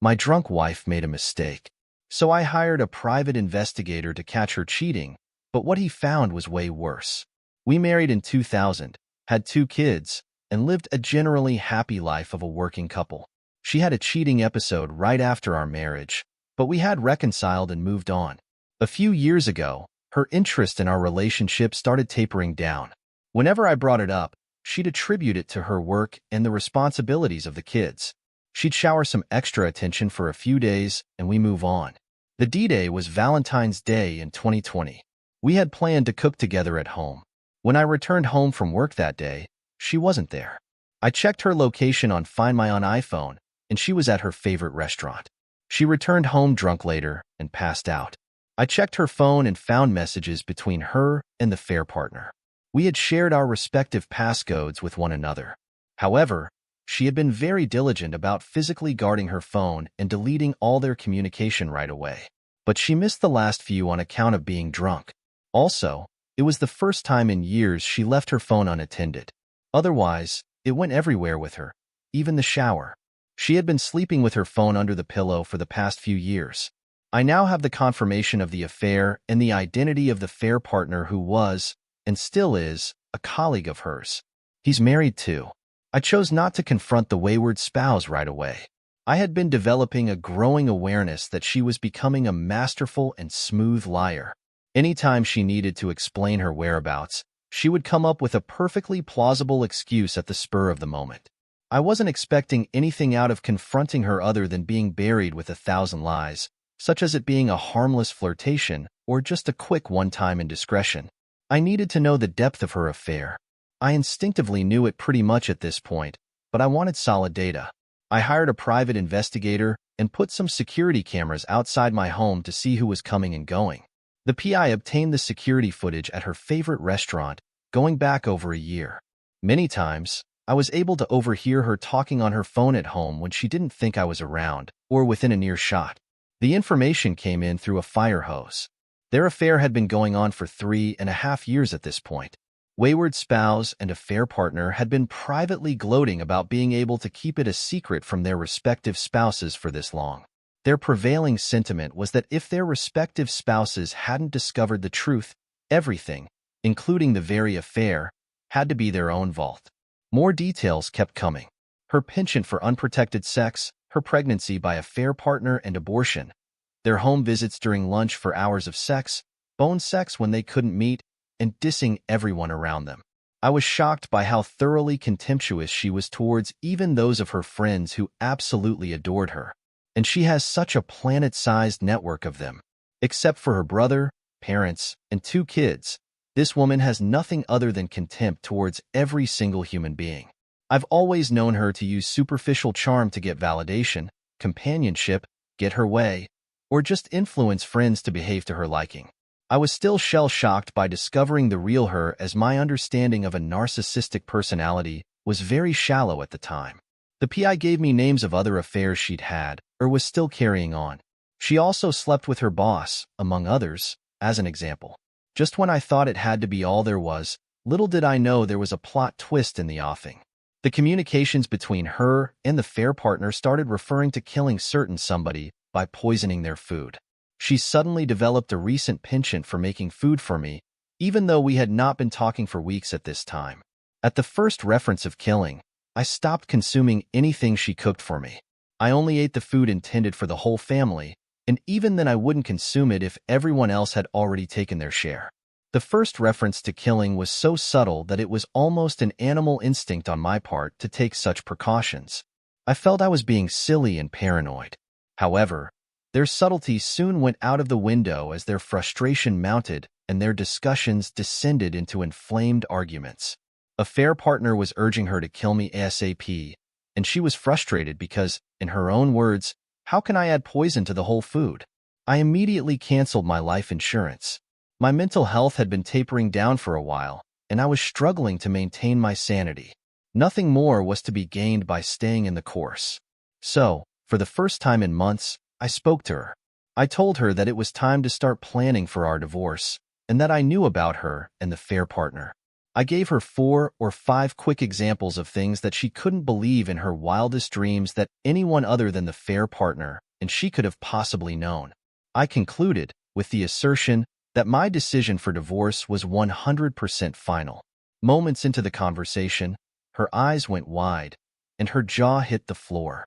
My drunk wife made a mistake. So I hired a private investigator to catch her cheating, but what he found was way worse. We married in 2000, had 2 kids, and lived a generally happy life of a working couple. She had a cheating episode right after our marriage, but we had reconciled and moved on. A few years ago, her interest in our relationship started tapering down. Whenever I brought it up, she'd attribute it to her work and the responsibilities of the kids. She'd shower some extra attention for a few days, and we move on. The D-Day was Valentine's Day in 2020. We had planned to cook together at home. When I returned home from work that day, she wasn't there. I checked her location on Find My on iPhone, and she was at her favorite restaurant. She returned home drunk later and passed out. I checked her phone and found messages between her and the affair partner. We had shared our respective passcodes with one another. However, she had been very diligent about physically guarding her phone and deleting all their communication right away. But she missed the last few on account of being drunk. Also, it was the first time in years she left her phone unattended. Otherwise, it went everywhere with her, even the shower. She had been sleeping with her phone under the pillow for the past few years. I now have the confirmation of the affair and the identity of the affair partner who was, and still is, a colleague of hers. He's married too. I chose not to confront the wayward spouse right away. I had been developing a growing awareness that she was becoming a masterful and smooth liar. Anytime she needed to explain her whereabouts, she would come up with a perfectly plausible excuse at the spur of the moment. I wasn't expecting anything out of confronting her other than being buried with 1,000 lies, such as it being a harmless flirtation or just a quick one-time indiscretion. I needed to know the depth of her affair. I instinctively knew it pretty much at this point, but I wanted solid data. I hired a private investigator and put some security cameras outside my home to see who was coming and going. The PI obtained the security footage at her favorite restaurant, going back over a year. Many times, I was able to overhear her talking on her phone at home when she didn't think I was around or within a near shot. The information came in through a fire hose. Their affair had been going on for 3.5 years at this point. Wayward spouse and affair partner had been privately gloating about being able to keep it a secret from their respective spouses for this long. Their prevailing sentiment was that if their respective spouses hadn't discovered the truth, everything, including the very affair, had to be their own fault. More details kept coming. Her penchant for unprotected sex, her pregnancy by affair partner and abortion, their home visits during lunch for hours of sex, phone sex when they couldn't meet, and dissing everyone around them. I was shocked by how thoroughly contemptuous she was towards even those of her friends who absolutely adored her. And she has such a planet-sized network of them. Except for her brother, parents, and 2 kids, this woman has nothing other than contempt towards every single human being. I've always known her to use superficial charm to get validation, companionship, get her way, or just influence friends to behave to her liking. I was still shell-shocked by discovering the real her, as my understanding of a narcissistic personality was very shallow at the time. The PI gave me names of other affairs she'd had or was still carrying on. She also slept with her boss, among others, as an example. Just when I thought it had to be all there was, little did I know there was a plot twist in the offing. The communications between her and the affair partner started referring to killing certain somebody by poisoning their food. She suddenly developed a recent penchant for making food for me, even though we had not been talking for weeks at this time. At the first reference of killing, I stopped consuming anything she cooked for me. I only ate the food intended for the whole family, and even then I wouldn't consume it if everyone else had already taken their share. The first reference to killing was so subtle that it was almost an animal instinct on my part to take such precautions. I felt I was being silly and paranoid. However, their subtlety soon went out of the window as their frustration mounted and their discussions descended into inflamed arguments. A affair partner was urging her to kill me ASAP, and she was frustrated because, in her own words, how can I add poison to the whole food? I immediately canceled my life insurance. My mental health had been tapering down for a while, and I was struggling to maintain my sanity. Nothing more was to be gained by staying in the course. So, for the first time in months, I spoke to her. I told her that it was time to start planning for our divorce, and that I knew about her and the affair partner. I gave her 4 or 5 quick examples of things that she couldn't believe in her wildest dreams that anyone other than the fair partner and she could have possibly known. I concluded with the assertion that my decision for divorce was 100% final. Moments into the conversation, her eyes went wide, and her jaw hit the floor.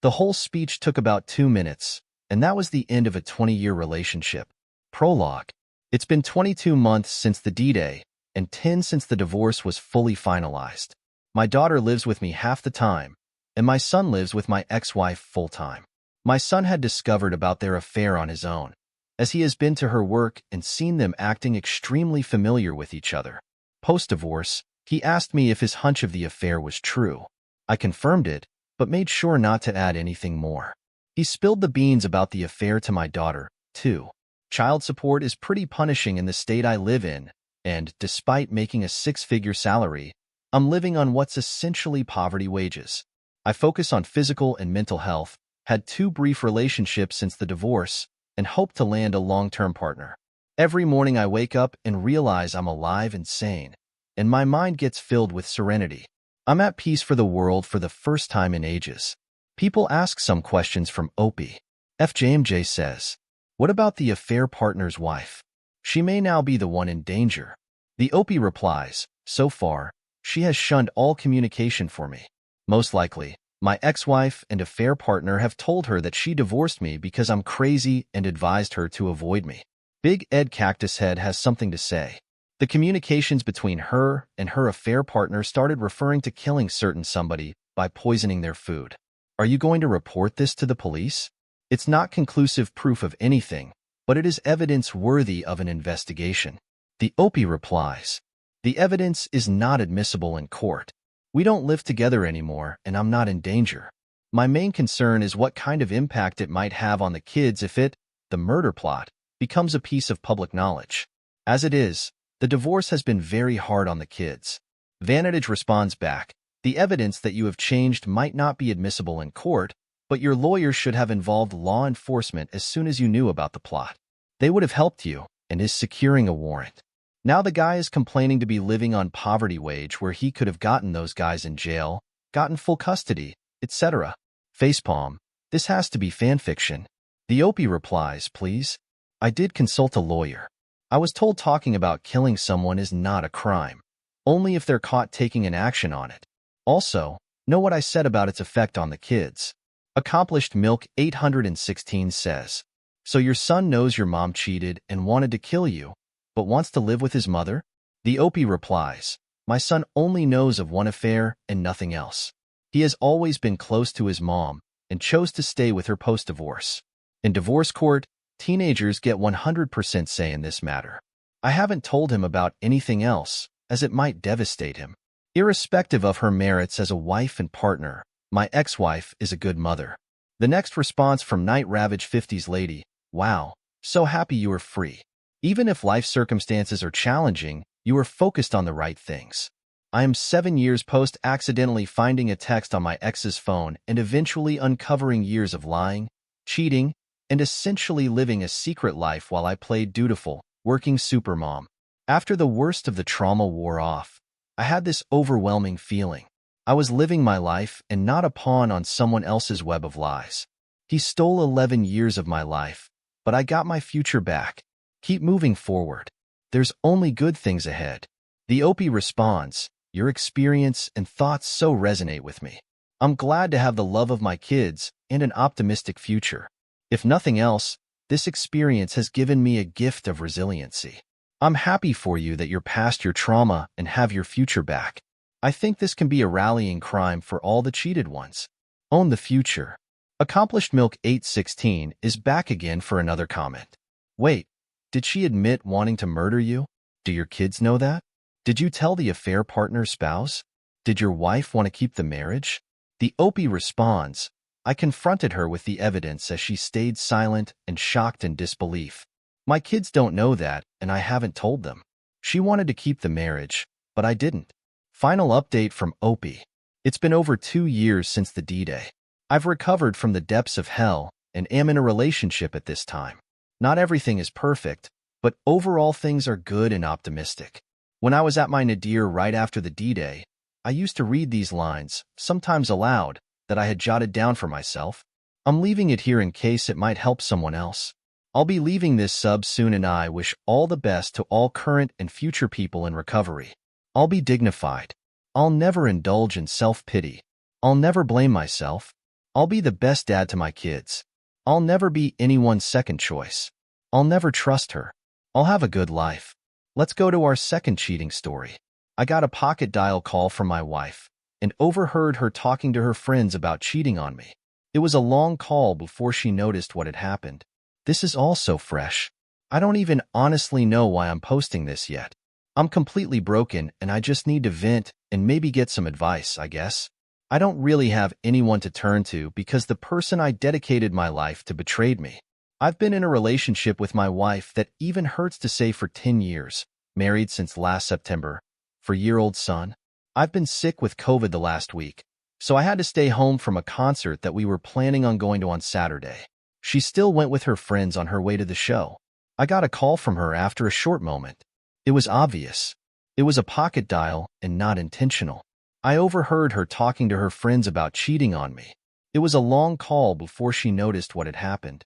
The whole speech took about 2 minutes, and that was the end of a 20-year relationship. Prologue. It's been 22 months since the D-Day, and 10 since the divorce was fully finalized. My daughter lives with me half the time, and my son lives with my ex-wife full-time. My son had discovered about their affair on his own, as he has been to her work and seen them acting extremely familiar with each other. Post-divorce, he asked me if his hunch of the affair was true. I confirmed it, but made sure not to add anything more. He spilled the beans about the affair to my daughter, too. Child support is pretty punishing in the state I live in, and despite making a 6-figure salary, I'm living on what's essentially poverty wages. I focus on physical and mental health, had 2 brief relationships since the divorce, and hope to land a long-term partner. Every morning I wake up and realize I'm alive and sane, and my mind gets filled with serenity. I'm at peace for the world for the first time in ages. People ask some questions from Opie. FJMJ says, "What about the affair partner's wife? She may now be the one in danger." The Opie replies, "So far, she has shunned all communication for me. Most likely, my ex-wife and affair partner have told her that she divorced me because I'm crazy and advised her to avoid me." Big Ed Cactus Head has something to say. The communications between her and her affair partner started referring to killing certain somebody by poisoning their food. Are you going to report this to the police? It's not conclusive proof of anything, but it is evidence worthy of an investigation. The Opie replies, "The evidence is not admissible in court. We don't live together anymore, and I'm not in danger. My main concern is what kind of impact it might have on the kids if it, the murder plot, becomes a piece of public knowledge. As it is, the divorce has been very hard on the kids." Vantage responds back, "The evidence that you have changed might not be admissible in court, but your lawyers should have involved law enforcement as soon as you knew about the plot. They would have helped you, and is securing a warrant. Now the guy is complaining to be living on poverty wage where he could have gotten those guys in jail, gotten full custody, etc. Facepalm, this has to be fanfiction." The Opie replies, "Please? I did consult a lawyer. I was told talking about killing someone is not a crime, only if they're caught taking an action on it. Also, know what I said about its effect on the kids." Accomplished Milk 816 says, "So your son knows your mom cheated and wanted to kill you, but wants to live with his mother?" The Opie replies, "My son only knows of one affair and nothing else. He has always been close to his mom and chose to stay with her post-divorce. In divorce court, teenagers get 100% say in this matter. I haven't told him about anything else, as it might devastate him. Irrespective of her merits as a wife and partner, my ex-wife is a good mother." The next response from Night Ravage 50s Lady, "Wow, so happy you are free. Even if life circumstances are challenging, you are focused on the right things. I am 7 years post accidentally finding a text on my ex's phone and eventually uncovering years of lying, cheating, and essentially living a secret life while I played dutiful, working supermom. After the worst of the trauma wore off, I had this overwhelming feeling. I was living my life and not a pawn on someone else's web of lies. He stole 11 years of my life, but I got my future back. Keep moving forward. There's only good things ahead." The Opie responds, "Your experience and thoughts so resonate with me. I'm glad to have the love of my kids and an optimistic future. If nothing else, this experience has given me a gift of resiliency. I'm happy for you that you're past your trauma and have your future back. I think this can be a rallying cry for all the cheated ones. Own the future." Accomplished Milk 816 is back again for another comment. "Wait, did she admit wanting to murder you? Do your kids know that? Did you tell the affair partner's spouse? Did your wife want to keep the marriage?" The Opie responds, "I confronted her with the evidence as she stayed silent and shocked in disbelief. My kids don't know that, and I haven't told them. She wanted to keep the marriage, but I didn't." Final update from Opie. "It's been over 2 years since the D-Day. I've recovered from the depths of hell and am in a relationship at this time. Not everything is perfect, but overall things are good and optimistic. When I was at my nadir right after the D-Day, I used to read these lines, sometimes aloud, that I had jotted down for myself. I'm leaving it here in case it might help someone else. I'll be leaving this sub soon and I wish all the best to all current and future people in recovery. I'll be dignified. I'll never indulge in self-pity. I'll never blame myself. I'll be the best dad to my kids. I'll never be anyone's second choice. I'll never trust her. I'll have a good life. Let's go to our second cheating story. I got a pocket dial call from my wife and overheard her talking to her friends about cheating on me. It was a long call before she noticed what had happened. This is all so fresh. I don't even honestly know why I'm posting this yet. I'm completely broken and I just need to vent and maybe get some advice, I guess. I don't really have anyone to turn to because the person I dedicated my life to betrayed me. I've been in a relationship with my wife that even hurts to say for 10 years, married since last September, 4-year-old son. I've been sick with COVID the last week, so I had to stay home from a concert that we were planning on going to on Saturday. She still went with her friends on her way to the show. I got a call from her after a short moment. It was obvious. It was a pocket dial and not intentional. I overheard her talking to her friends about cheating on me. It was a long call before she noticed what had happened.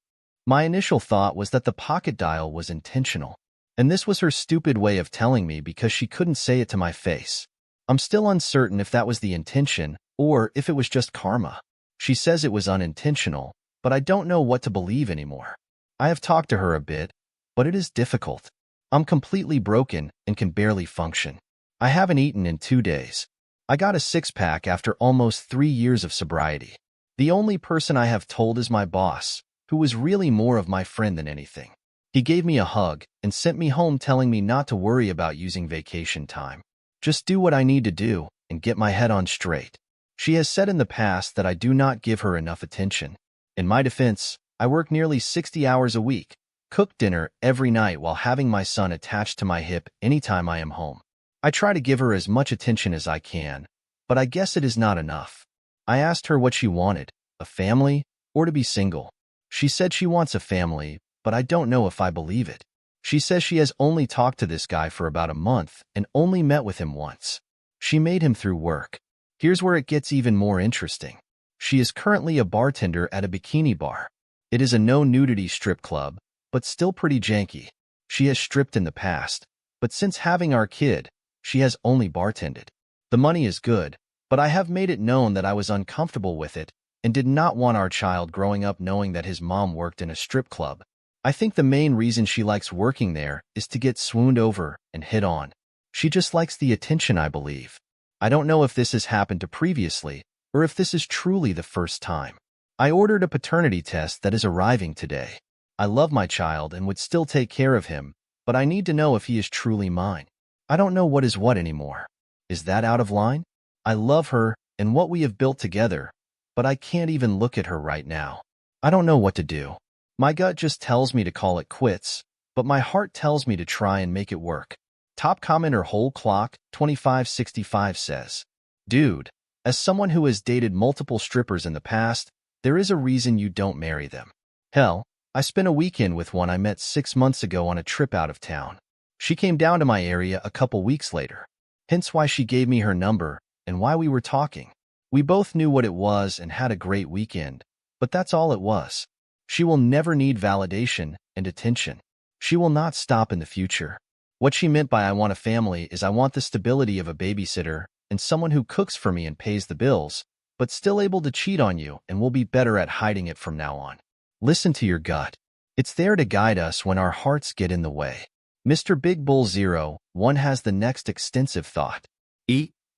My initial thought was that the pocket dial was intentional, and this was her stupid way of telling me because she couldn't say it to my face. I'm still uncertain if that was the intention or if it was just karma. She says it was unintentional, but I don't know what to believe anymore. I have talked to her a bit, but it is difficult. I'm completely broken and can barely function. I haven't eaten in 2 days. I got a six-pack after almost 3 years of sobriety. The only person I have told is my boss, who was really more of my friend than anything. He gave me a hug and sent me home telling me not to worry about using vacation time. Just do what I need to do and get my head on straight. She has said in the past that I do not give her enough attention. In my defense, I work nearly 60 hours a week, cook dinner every night while having my son attached to my hip anytime I am home. I try to give her as much attention as I can, but I guess it is not enough. I asked her what she wanted, a family or to be single. She said she wants a family, but I don't know if I believe it. She says she has only talked to this guy for about a month and only met with him once. She made him through work. Here's where it gets even more interesting. She is currently a bartender at a bikini bar. It is a no-nudity strip club, but still pretty janky. She has stripped in the past, but since having our kid, she has only bartended. The money is good, but I have made it known that I was uncomfortable with it and did not want our child growing up knowing that his mom worked in a strip club. I think the main reason she likes working there is to get swooned over and hit on. She just likes the attention, I believe. I don't know if this has happened to previously or if this is truly the first time. I ordered a paternity test that is arriving today. I love my child and would still take care of him, but I need to know if he is truly mine. I don't know what is what anymore. Is that out of line? I love her and what we have built together, but I can't even look at her right now. I don't know what to do. My gut just tells me to call it quits, but my heart tells me to try and make it work. Top commenter Whole Clock 2565 says, "Dude, as someone who has dated multiple strippers in the past, there is a reason you don't marry them. Hell, I spent a weekend with one I met 6 months ago on a trip out of town. She came down to my area a couple weeks later. Hence why she gave me her number and why we were talking. We both knew what it was and had a great weekend, but that's all it was. She will never need validation and attention. She will not stop in the future. What she meant by I want a family is I want the stability of a babysitter and someone who cooks for me and pays the bills, but still able to cheat on you and will be better at hiding it from now on. Listen to your gut. It's there to guide us when our hearts get in the way." Mr. Big Bull 01 has the next extensive thought.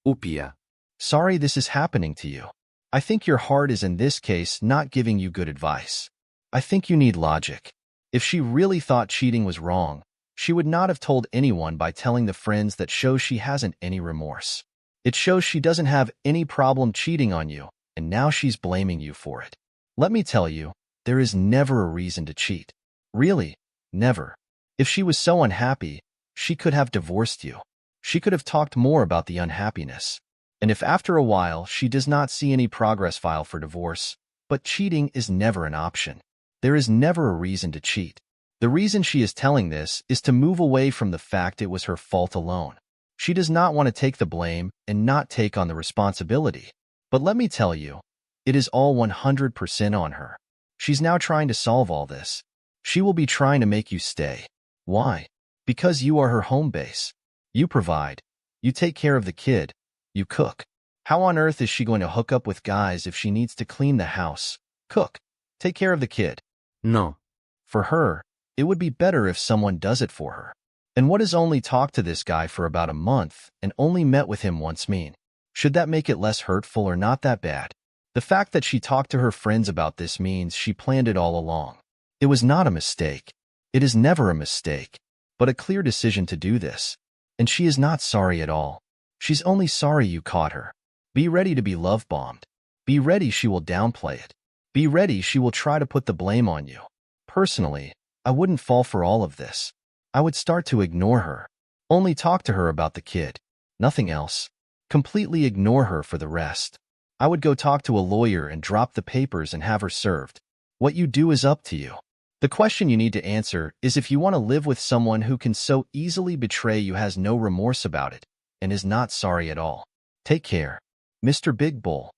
Upia. Sorry this is happening to you. I think your heart is in this case not giving you good advice. I think you need logic. If she really thought cheating was wrong, she would not have told anyone by telling the friends that shows she hasn't any remorse. It shows she doesn't have any problem cheating on you, and now she's blaming you for it. Let me tell you, there is never a reason to cheat. Really, never. If she was so unhappy, she could have divorced you. She could have talked more about the unhappiness. And if after a while she does not see any progress, file for divorce. But cheating is never an option. There is never a reason to cheat. The reason she is telling this is to move away from the fact it was her fault alone. She does not want to take the blame and not take on the responsibility. But let me tell you, it is all 100% on her. She's now trying to solve all this. She will be trying to make you stay. Why? Because you are her home base. You provide. You take care of the kid. You cook. How on earth is she going to hook up with guys if she needs to clean the house, cook, take care of the kid? No. For her, it would be better if someone does it for her. And what does only talk to this guy for about a month and only met with him once mean? Should that make it less hurtful or not that bad? The fact that she talked to her friends about this means she planned it all along. It was not a mistake. It is never a mistake, but a clear decision to do this. And she is not sorry at all. She's only sorry you caught her. Be ready to be love-bombed. Be ready she will downplay it. Be ready she will try to put the blame on you. Personally, I wouldn't fall for all of this. I would start to ignore her. Only talk to her about the kid. Nothing else. Completely ignore her for the rest. I would go talk to a lawyer and drop the papers and have her served. What you do is up to you. The question you need to answer is if you want to live with someone who can so easily betray you, has no remorse about it, and is not sorry at all. Take care. Mr. Big Bull.